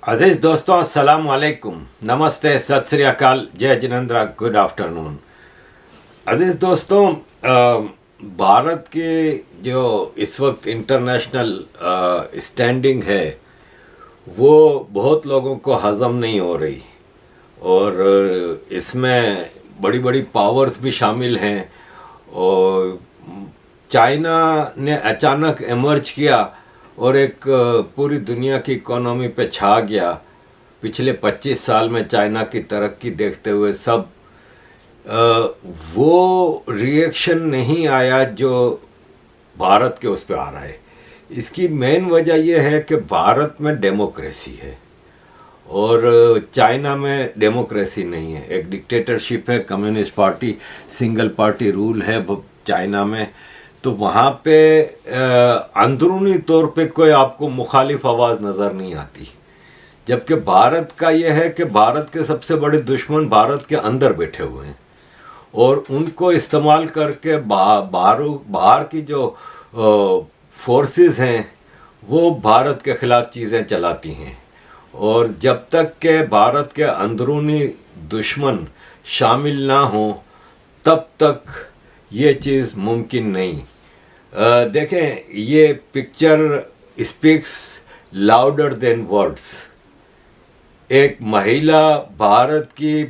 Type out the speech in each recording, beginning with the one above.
अजीज दोस्तों, अस्सलाम वालेकुम, नमस्ते, सत श्री अकाल, जय जिनेंद्र, गुड आफ्टरनून। अजीज दोस्तों, भारत के जो इस वक्त इंटरनेशनल स्टैंडिंग है वो बहुत लोगों को हजम नहीं हो रही और इसमें बड़ी बड़ी पावर्स भी शामिल हैं। और चाइना ने अचानक इमर्ज किया और एक पूरी दुनिया की इकोनॉमी पे छा गया। पिछले 25 साल में चाइना की तरक्की देखते हुए सब वो रिएक्शन नहीं आया जो भारत के उस पर आ रहा है। इसकी मेन वजह यह है कि भारत में डेमोक्रेसी है और चाइना में डेमोक्रेसी नहीं है। एक डिक्टेटरशिप है, communist party, single party rule है चाइना में। तो वहाँ पे अंदरूनी तौर पे कोई आपको मुखालिफ आवाज़ नज़र नहीं आती। जबकि भारत का यह है कि भारत के सबसे बड़े दुश्मन भारत के अंदर बैठे हुए हैं और उनको इस्तेमाल करके बाहर की जो फोर्सेस हैं वो भारत के ख़िलाफ़ चीज़ें चलाती हैं। और जब तक के भारत के अंदरूनी दुश्मन शामिल ना हो तब तक ये चीज़ मुमकिन नहीं। देखें, ये picture speaks louder than words. एक महिला भारत की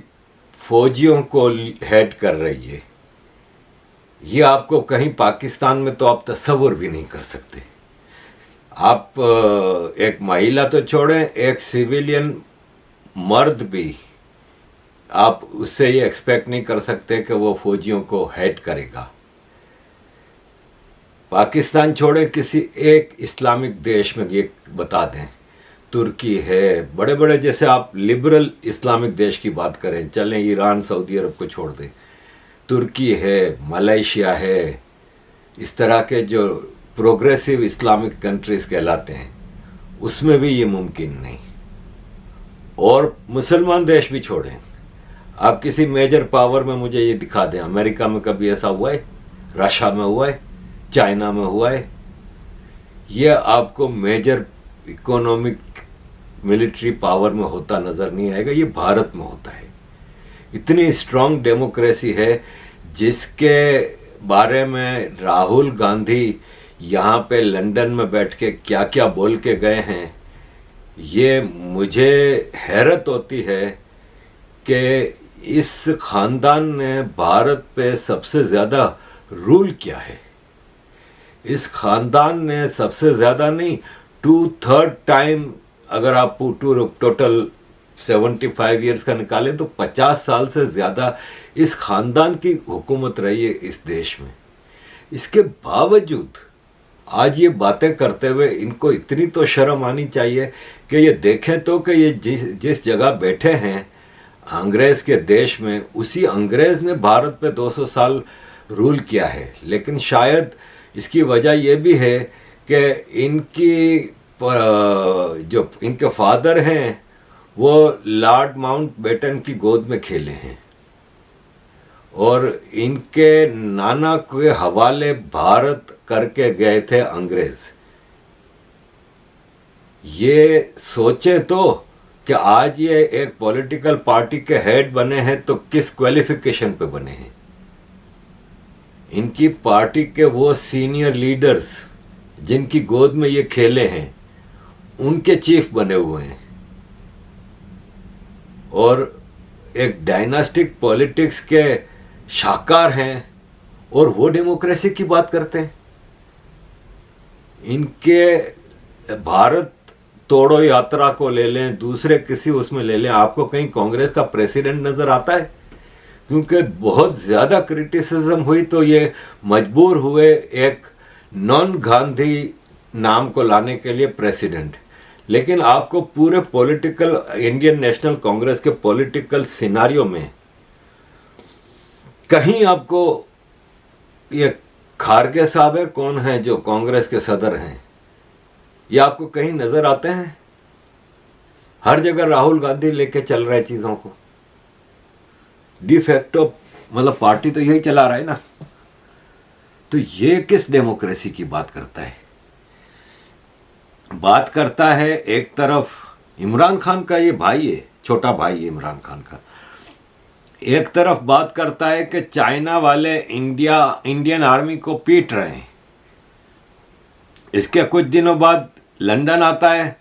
फौजियों को हेड कर रही है। ये आपको कहीं पाकिस्तान में तो आप तस्वुर भी नहीं कर सकते। आप एक महिला तो छोड़ें, एक सिविलियन मर्द भी आप उससे ये एक्सपेक्ट नहीं कर सकते कि वो फौजियों को हेड करेगा। पाकिस्तान छोड़ें, किसी एक इस्लामिक देश में ये बता दें, तुर्की है, बड़े बड़े, जैसे आप लिबरल इस्लामिक देश की बात करें, चलें ईरान सऊदी अरब को छोड़ दें, तुर्की है, मलेशिया है, इस तरह के जो प्रोग्रेसिव इस्लामिक कंट्रीज़ कहलाते हैं उसमें भी ये मुमकिन नहीं। और मुसलमान देश भी छोड़ें, आप किसी मेजर पावर में मुझे ये दिखा दें, अमेरिका में कभी ऐसा हुआ है, रशिया में हुआ है, चाइना में हुआ है? ये आपको मेजर इकोनॉमिक मिलिट्री पावर में होता नज़र नहीं आएगा। ये भारत में होता है। इतनी स्ट्रांग डेमोक्रेसी है जिसके बारे में राहुल गांधी यहाँ पे लंदन में बैठ के क्या क्या बोल के गए हैं, ये मुझे हैरत होती है कि इस ख़ानदान ने भारत पे सबसे ज़्यादा रूल किया है। इस ख़ानदान ने सबसे ज़्यादा नहीं, 2/3 टाइम, अगर आप टोटल 75 ईयर्स का निकालें तो 50 साल से ज़्यादा इस ख़ानदान की हुकूमत रही है इस देश में। इसके बावजूद आज ये बातें करते हुए इनको इतनी तो शर्म आनी चाहिए कि ये देखें तो कि ये जिस जगह बैठे हैं अंग्रेज़ के देश में, उसी अंग्रेज़ ने भारत पे 200 साल रूल किया है। लेकिन शायद इसकी वजह यह भी है कि जो इनके फादर हैं वो लॉर्ड माउंटबेटन की गोद में खेले हैं और इनके नाना के हवाले भारत करके गए थे अंग्रेज़। ये सोचे तो कि आज ये एक पॉलिटिकल पार्टी के हेड बने हैं तो किस क्वालिफिकेशन पे बने हैं। इनकी पार्टी के वो सीनियर लीडर्स जिनकी गोद में ये खेले हैं उनके चीफ बने हुए हैं और एक डायनास्टिक पॉलिटिक्स के शाहकार हैं और वो डेमोक्रेसी की बात करते हैं। इनके भारत तोड़ो यात्रा को ले लें, दूसरे किसी उसमें ले लें, आपको कहीं कांग्रेस का प्रेसिडेंट नज़र आता है? क्योंकि बहुत ज़्यादा क्रिटिसिज्म हुई तो ये मजबूर हुए एक नॉन गांधी नाम को लाने के लिए प्रेसिडेंट। लेकिन आपको पूरे पॉलिटिकल इंडियन नेशनल कांग्रेस के पॉलिटिकल सिनारियो में कहीं आपको ये खारगे साहब है कौन है जो कांग्रेस के सदर हैं, ये आपको कहीं नज़र आते हैं? हर जगह राहुल गांधी लेके चल रहे चीज़ों को। डिफैक्टो मतलब पार्टी तो यही चला रहा है ना। तो ये किस डेमोक्रेसी की बात करता है? बात करता है एक तरफ इमरान खान का ये भाई है, छोटा भाई है इमरान खान का। एक तरफ बात करता है कि चाइना वाले इंडियन आर्मी को पीट रहे हैं। इसके कुछ दिनों बाद लंदन आता है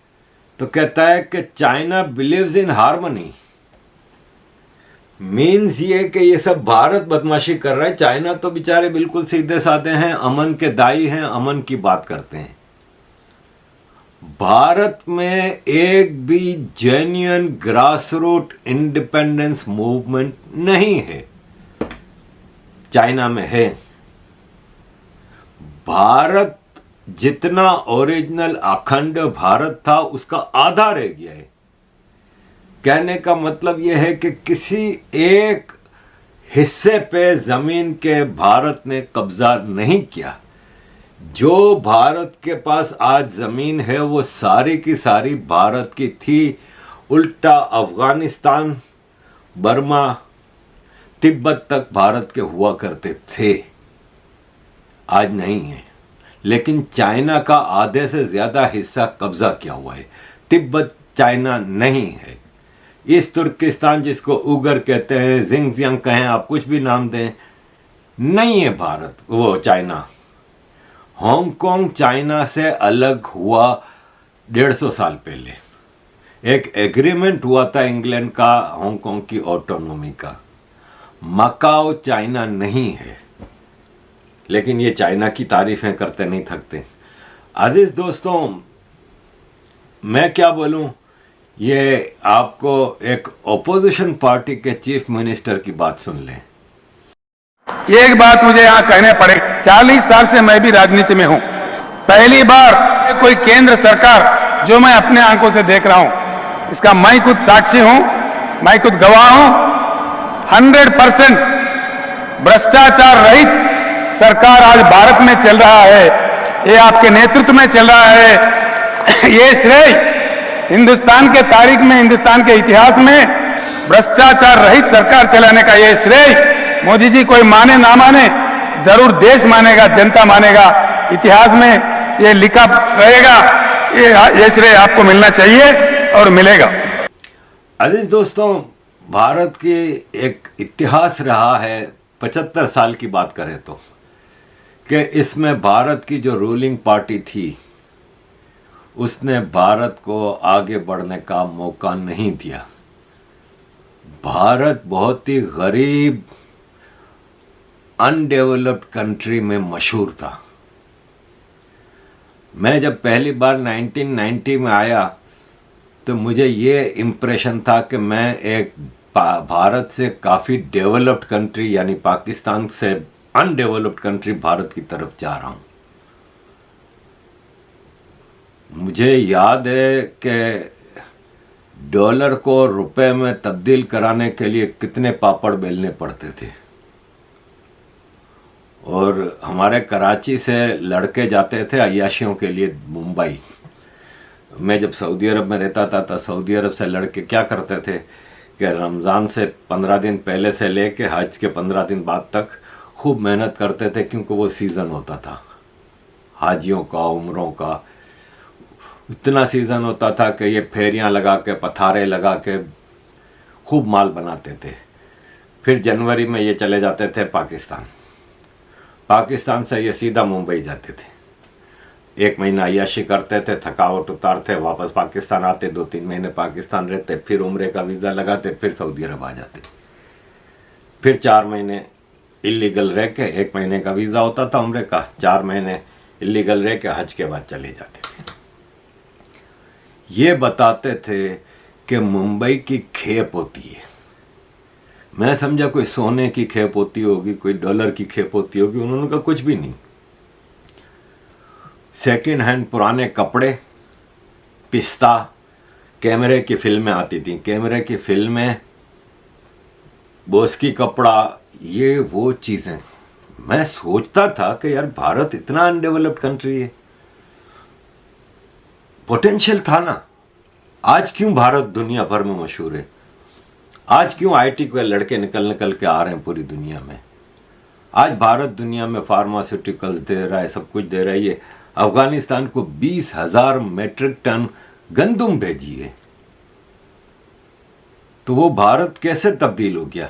तो कहता है कि China believes in harmony. Means ये कि ये सब भारत बदमाशी कर रहा है, चाइना तो बेचारे बिल्कुल सीधे साधे हैं, अमन के दाई हैं, अमन की बात करते हैं। भारत में एक भी जेन्युइन ग्रासरूट इंडिपेंडेंस मूवमेंट नहीं है, चाइना में है। भारत जितना ओरिजिनल अखंड भारत था उसका आधा रह गया है। कहने का मतलब यह है कि किसी एक हिस्से पे जमीन के भारत ने कब्जा नहीं किया। जो भारत के पास आज जमीन है वो सारी की सारी भारत की थी। उल्टा अफगानिस्तान, बर्मा, तिब्बत तक भारत के हुआ करते थे, आज नहीं है। लेकिन चाइना का आधे से ज्यादा हिस्सा कब्जा किया हुआ है। तिब्बत चाइना नहीं है। इस तुर्किस्तान जिसको उगर कहते हैं, जिंगजियांग कहें, आप कुछ भी नाम दें, नहीं है भारत वो चाइना। हांगकांग चाइना से अलग हुआ 150 साल पहले। एक एग्रीमेंट हुआ था इंग्लैंड का हांगकांग की ऑटोनॉमी का। मकाओ चाइना नहीं है, लेकिन ये चाइना की तारीफें करते नहीं थकते। अजीज दोस्तों, मैं क्या बोलूं, ये आपको एक ओपोजिशन पार्टी के चीफ मिनिस्टर की बात सुन लें। एक बात मुझे यहां कहने पड़े, 40 साल से मैं भी राजनीति में हूं। पहली बार कोई केंद्र सरकार जो मैं अपने आंखों से देख रहा हूं, इसका मैं खुद साक्षी हूं, मैं खुद गवाह हूं। 100% भ्रष्टाचार रहित सरकार आज भारत में चल रहा है। ये आपके नेतृत्व में चल रहा है। ये श्रेय हिंदुस्तान के तारीख में, हिंदुस्तान के इतिहास में भ्रष्टाचार रहित सरकार चलाने का ये श्रेय मोदी जी कोई माने ना माने, जरूर देश मानेगा, जनता मानेगा, इतिहास में ये लिखा रहेगा। ये श्रेय आपको मिलना चाहिए और मिलेगा। अजीज दोस्तों, भारत की एक इतिहास रहा है, 75 साल की बात करें तो, कि इसमें भारत की जो रूलिंग पार्टी थी उसने भारत को आगे बढ़ने का मौका नहीं दिया। भारत बहुत ही गरीब, अनडेवलप्ड कंट्री में मशहूर था। मैं जब पहली बार 1990 में आया तो मुझे ये इम्प्रेशन था कि मैं एक भारत से काफ़ी डेवलप्ड कंट्री यानी पाकिस्तान से अनडेवलप्ड कंट्री भारत की तरफ जा रहा हूँ। मुझे याद है कि डॉलर को रुपए में तब्दील कराने के लिए कितने पापड़ बेलने पड़ते थे। और हमारे कराची से लड़के जाते थे अय्याशियों के लिए मुंबई। मैं जब सऊदी अरब में रहता था तो सऊदी अरब से लड़के क्या करते थे कि रमज़ान से 15 दिन पहले से लेके हज के 15 दिन बाद तक खूब मेहनत करते थे, क्योंकि वो सीज़न होता था हाजियों का, उम्रों का। इतना सीज़न होता था कि ये फेरियां लगा के, पथारे लगा के खूब माल बनाते थे। फिर जनवरी में ये चले जाते थे पाकिस्तान। पाकिस्तान से ये सीधा मुंबई जाते थे। 1 महीना अय्याशी करते थे, थकावट उतारते, वापस पाकिस्तान आते, 2-3 महीने पाकिस्तान रहते, फिर उम्रे का वीज़ा लगाते, फिर सऊदी अरब आ जाते। फिर 4 महीने इलीगल रह के, 1 महीने का वीज़ा होता था उम्रे का, 4 महीने इलीगल रह के हज के बाद चले जाते थे। ये बताते थे कि मुंबई की खेप होती है। मैं समझा कोई सोने की खेप होती होगी, कोई डॉलर की खेप होती होगी। उन्होंने कहा कुछ भी नहीं। सेकंड हैंड पुराने कपड़े, पिस्ता, कैमरे की फिल्में आती थी, कैमरे की फिल्में, बोस्की कपड़ा, ये वो चीज़ें। मैं सोचता था कि यार भारत इतना अनडेवलप्ड कंट्री है, पोटेंशियल था ना। आज क्यों भारत दुनिया भर में मशहूर है? आज क्यों आईटी के लड़के निकल के आ रहे हैं पूरी दुनिया में? आज भारत दुनिया में फार्मास्यूटिकल्स दे रहा है, सब कुछ दे रहा है। अफगानिस्तान को 20,000 मेट्रिक टन गंदुम भेजी है। तो वो भारत कैसे तब्दील हो गया?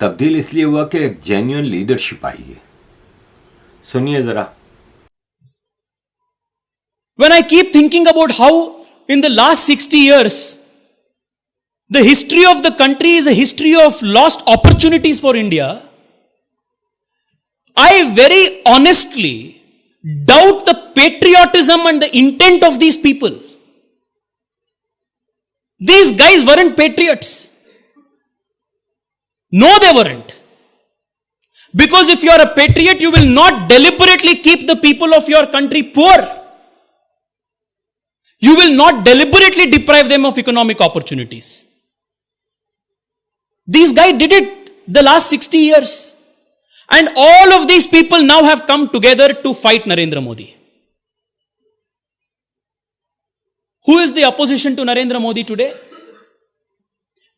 तब्दील इसलिए हुआ कि एक जेन्युइन लीडरशिप आई है। सुनिए जरा। When I keep thinking about how in the last 60 years, the history of the country is a history of lost opportunities for India, I very honestly doubt the patriotism and the intent of these people. These guys weren't patriots. No, they weren't. Because if you are a patriot, you will not deliberately keep the people of your country poor. You will not deliberately deprive them of economic opportunities. These guys did it the last 60 years. And all of these people now have come together to fight Narendra Modi. Who is the opposition to Narendra Modi today?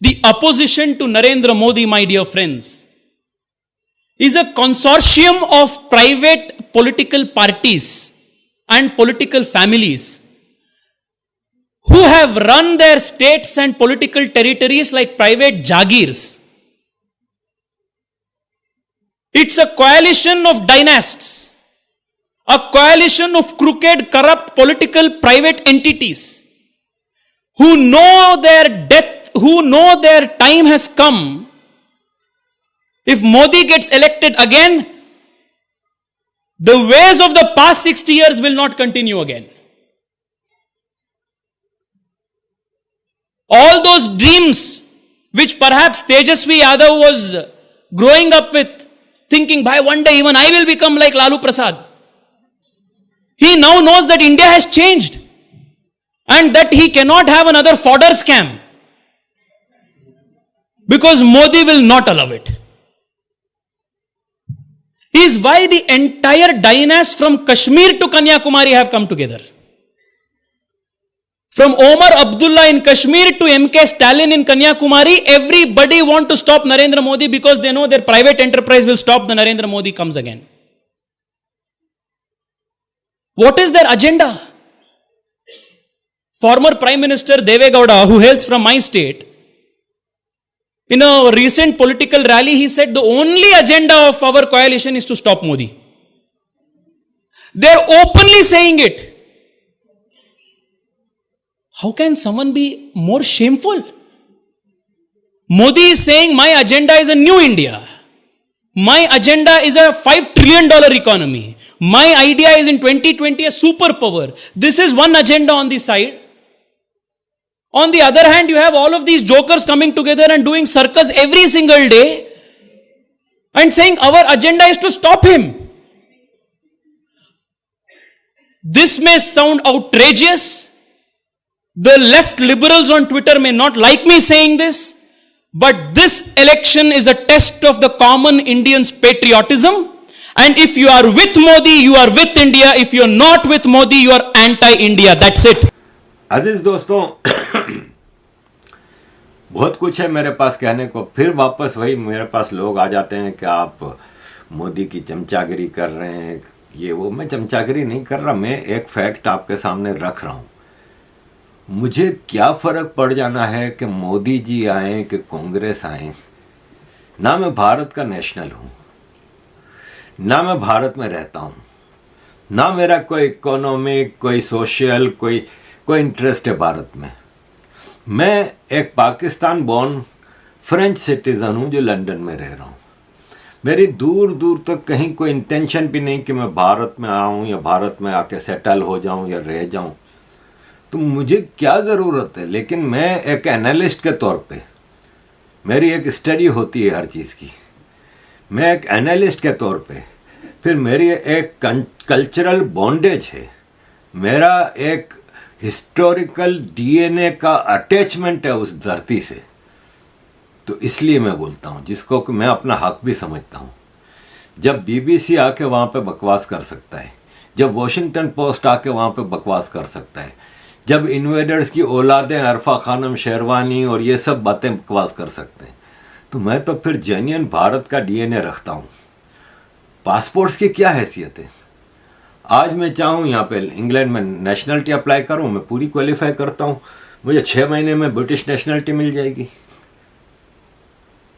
The opposition to Narendra Modi, my dear friends, is a consortium of private political parties and political families who have run their states and political territories like private jagirs. It's a coalition of dynasts, a coalition of crooked, corrupt political private entities who know their death, who know their time has come. If Modi gets elected again, the ways of the past 60 years will not continue again. All those dreams which perhaps Tejasvi Yadav was growing up with, thinking by one day even I will become like Lalu Prasad. He now knows that India has changed and that he cannot have another fodder scam because Modi will not allow it. Is why the entire dynasty from Kashmir to Kanyakumari have come together. From Omar Abdullah in Kashmir to MK Stalin in Kanyakumari, everybody want to stop Narendra Modi because they know their private enterprise will stop the Narendra Modi comes again. What is their agenda? Former Prime Minister Deve Gowda, who hails from my state, in a recent political rally, he said the only agenda of our coalition is to stop Modi. They are openly saying it. How can someone be more shameful? Modi is saying my agenda is a new India. My agenda is a $5 trillion economy. My idea is in 2020 a superpower. This is one agenda on the side. On the other hand, you have all of these jokers coming together and doing circus every single day and saying our agenda is to stop him. This may sound outrageous. The left liberals on Twitter may not like me saying this, but this election is a test of the common Indian's patriotism. And if you are with Modi, you are with India. If you are not with Modi, you are anti-India. That's it. अजीज दोस्तों, बहुत कुछ है मेरे पास कहने को। फिर वापस वही मेरे पास लोग आ जाते हैं कि आप मोदी की चमचागिरी कर रहे हैं, ये वो। मैं चमचागिरी नहीं कर रहा, मैं एक फैक्ट आपके सामने रख रहा हूँ। मुझे क्या फ़र्क पड़ जाना है कि मोदी जी आए कि कांग्रेस आए। ना मैं भारत का नेशनल हूँ, ना मैं भारत में रहता हूँ, ना मेरा कोई इकोनॉमिक, कोई सोशल, कोई इंटरेस्ट है भारत में। मैं एक पाकिस्तान बॉर्न फ्रेंच सिटीज़न हूँ जो लंदन में रह रहा हूँ। मेरी दूर दूर तक कहीं कोई इंटेंशन भी नहीं कि मैं भारत में आऊँ या भारत में आके सेटल हो जाऊँ या रह जाऊँ। तो मुझे क्या ज़रूरत है? लेकिन मैं एक एनालिस्ट के तौर पे, मेरी एक स्टडी होती है हर चीज़ की। मैं एक एनालिस्ट के तौर पे, फिर मेरी एक कल्चरल बॉन्डेज है, मेरा एक हिस्टोरिकल डीएनए का अटैचमेंट है उस धरती से। तो इसलिए मैं बोलता हूँ, जिसको कि मैं अपना हक भी समझता हूँ। जब बीबीसी आके वहाँ पे बकवास कर सकता है, जब वॉशिंगटन पोस्ट आके वहाँ पे बकवास कर सकता है, जब इन्वेडर्स की औलादें अरफा खानम शेरवानी और ये सब बातें बकवास कर सकते हैं, तो मैं तो फिर जेन्युइन भारत का डीएनए रखता हूँ। पासपोर्ट्स की क्या हैसियत है? आज मैं चाहूँ यहाँ पे इंग्लैंड में नेशनलिटी अप्लाई करूँ, मैं पूरी क्वालिफाई करता हूँ। मुझे 6 महीने में ब्रिटिश नेशनलिटी मिल जाएगी।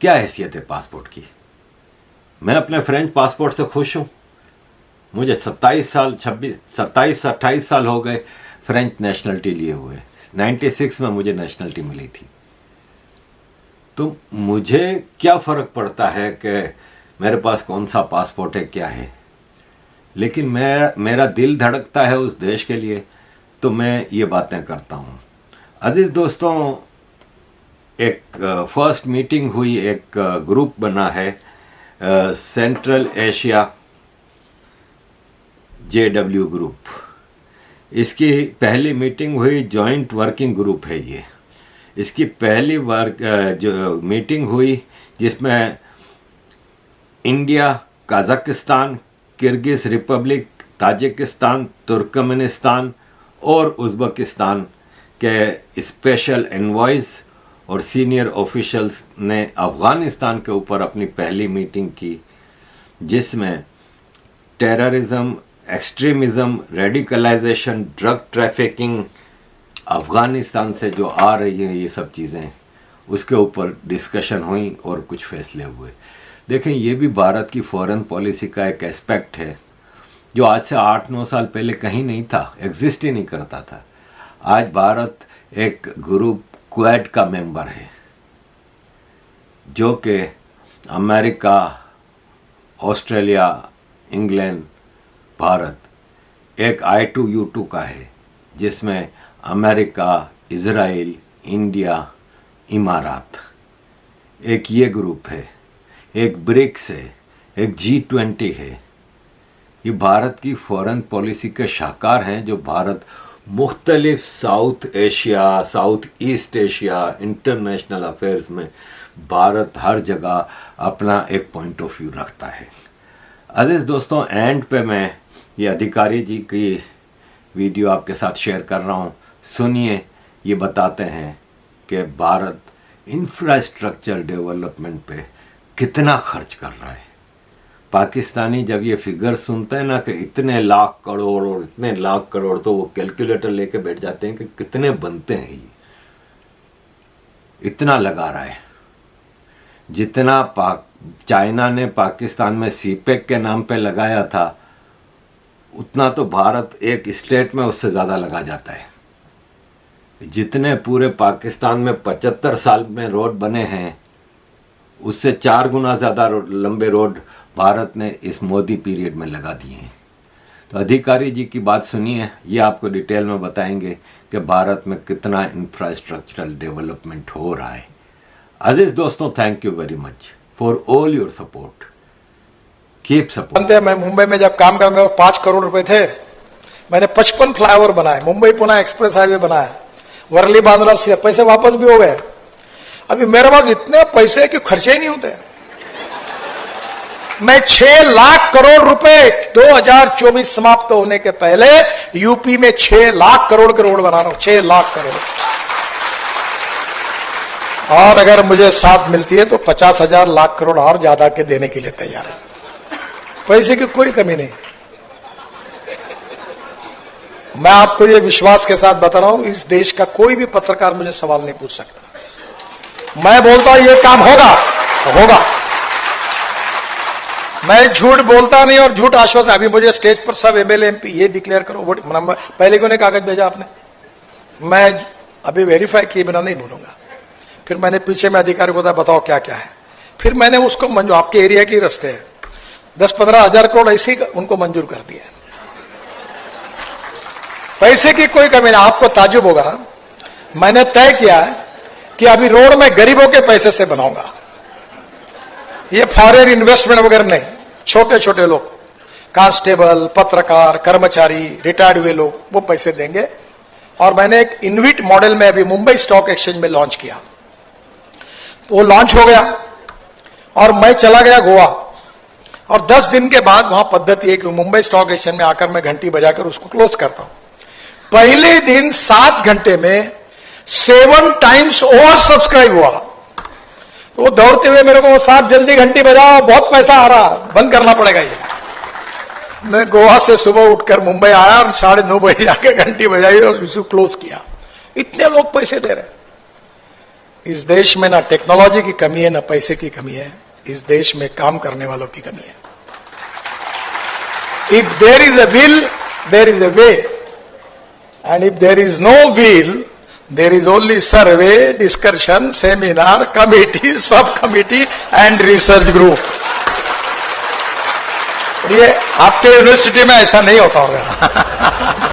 क्या हैसियत है पासपोर्ट की? मैं अपने फ्रेंच पासपोर्ट से खुश हूँ। मुझे 27-28 साल हो गए फ्रेंच नेशनलिटी लिए हुए। 96 में मुझे नेशनलिटी मिली थी। तो मुझे क्या फ़र्क पड़ता है कि मेरे पास कौन सा पासपोर्ट है, क्या है। लेकिन मेरा दिल धड़कता है उस देश के लिए, तो मैं ये बातें करता हूँ। अजीज़ दोस्तों, एक फर्स्ट मीटिंग हुई, एक ग्रुप बना है सेंट्रल एशिया JW ग्रुप। इसकी पहली मीटिंग हुई, जॉइंट वर्किंग ग्रुप है ये। इसकी पहली जो मीटिंग हुई जिसमें India, Kazakhstan, Kyrgyz Republic, Tajikistan, Turkmenistan और उज़्बेकिस्तान के स्पेशल एनवॉयज़ और सीनियर ऑफिशियल्स ने अफ़गानिस्तान के ऊपर अपनी पहली मीटिंग की, जिसमें terrorism, extremism, radicalisation, drug trafficking, Afghanistan से जो आ रही हैं ये सब चीज़ें, उसके ऊपर डिस्कशन हुई और कुछ फैसले हुए। देखें, ये भी भारत की फॉरेन पॉलिसी का एक एस्पेक्ट है जो आज से 8-9 साल पहले कहीं नहीं था, एग्जिस्ट ही नहीं करता था। आज भारत एक ग्रुप क्वाड का मेंबर है, जो कि अमेरिका, ऑस्ट्रेलिया, इंग्लैंड, भारत एक I2U2 का है, जिसमें अमेरिका, इज़राइल, इंडिया, इमारात, एक ये ग्रुप है। एक ब्रिक्स है, एक G20 है। ये भारत की फॉरेन पॉलिसी के शाहकार हैं, जो भारत मुख्तलिफ south Asia, south east Asia, international affairs में भारत हर जगह अपना एक पॉइंट ऑफ व्यू रखता है। अजीज़ दोस्तों, एंड पे मैं ये अधिकारी जी की वीडियो आपके साथ शेयर कर रहा हूँ। सुनिए, ये बताते हैं कि भारत इंफ्रास्ट्रक्चर डेवलपमेंट पे कितना खर्च कर रहा है। पाकिस्तानी जब ये फिगर सुनते हैं ना कि इतने लाख करोड़ और इतने लाख करोड़, तो वो कैलकुलेटर लेके बैठ जाते हैं कि कितने बनते हैं ये। इतना लगा रहा है जितना चाइना ने पाकिस्तान में CPEC के नाम पे लगाया था, उतना तो भारत एक स्टेट में उससे ज़्यादा लगा जाता है। जितने पूरे पाकिस्तान में 75 साल में रोड बने हैं, उससे 4 गुना ज़्यादा लंबे रोड भारत ने इस मोदी पीरियड में लगा दिए हैं। तो अधिकारी जी की बात सुनिए, ये आपको डिटेल में बताएंगे कि भारत में कितना इंफ्रास्ट्रक्चरल डेवलपमेंट हो रहा है। अजीज़ दोस्तों, thank you very much for all your support. Keep support. मैं मुंबई में जब काम करने 5 करोड़ रुपए थे, मैंने 55 फ्लाईओवर बनाए, मुंबई पुणे एक्सप्रेस हाईवे बनाया, वर्ली बांद्रा से पैसे वापस भी हो गए। अभी मेरे पास इतने पैसे कि खर्चे ही नहीं होते। मैं 6 लाख करोड़ रुपए 2024 समाप्त होने के पहले यूपी में 6 लाख करोड़ के रोड बना रहा हूं। 6 लाख करोड़। और अगर मुझे साथ मिलती है तो 50,000 लाख करोड़ और ज्यादा के देने के लिए तैयार है। पैसे की कोई कमी नहीं। मैं आपको ये विश्वास के साथ बता रहा हूं, इस देश का कोई भी पत्रकार मुझे सवाल नहीं पूछ सकता। मैं बोलता हूं ये काम होगा तो होगा। मैं झूठ बोलता नहीं और झूठ आश्वासन। अभी मुझे स्टेज पर सब MLA MP ये डिक्लेयर करो, वोट नंबर पहले क्यों ने कागज भेजा आपने? मैं अभी वेरीफाई किए बिना नहीं बोलूंगा। फिर मैंने पीछे में अधिकारी को बताओ क्या क्या है। फिर मैंने उसको मंजूर, आपके एरिया के रास्ते है, 10-15 हजार करोड़ ऐसे ही उनको मंजूर कर दिया। पैसे की कोई कमी नहीं। आपको ताजुब होगा, मैंने तय किया है कि अभी रोड में गरीबों के पैसे से बनाऊंगा। ये फॉरेन इन्वेस्टमेंट वगैरह नहीं, छोटे छोटे लोग, कांस्टेबल, पत्रकार, कर्मचारी, रिटायर्ड हुए लोग, वो पैसे देंगे। और मैंने एक इनविट मॉडल में अभी मुंबई स्टॉक एक्सचेंज में लॉन्च किया। वो लॉन्च हो गया और मैं चला गया गोवा। और 10 दिन के बाद वहां पद्धति है कि मुंबई स्टॉक एक्सचेंज में आकर मैं घंटी बजाकर उसको क्लोज करता हूं। पहले दिन 7 घंटे में 7 टाइम्स ओवर सब्सक्राइब हुआ। तो वो दौड़ते हुए मेरे को, साहब जल्दी घंटी बजाओ, बहुत पैसा आ रहा, बंद करना पड़ेगा ये। मैं गोवा से सुबह उठकर मुंबई आया और 9:30 बजे जाके घंटी बजाई और इसको क्लोज किया। इतने लोग पैसे दे रहे हैं। इस देश में ना टेक्नोलॉजी की कमी है, ना पैसे की कमी है, इस देश में काम करने वालों की कमी है। If there is a will, there is a way, and if there is no will, there is only survey, discussion, seminar, committee, sub committee and research group. ये आपके यूनिवर्सिटी में ऐसा नहीं होता होगा।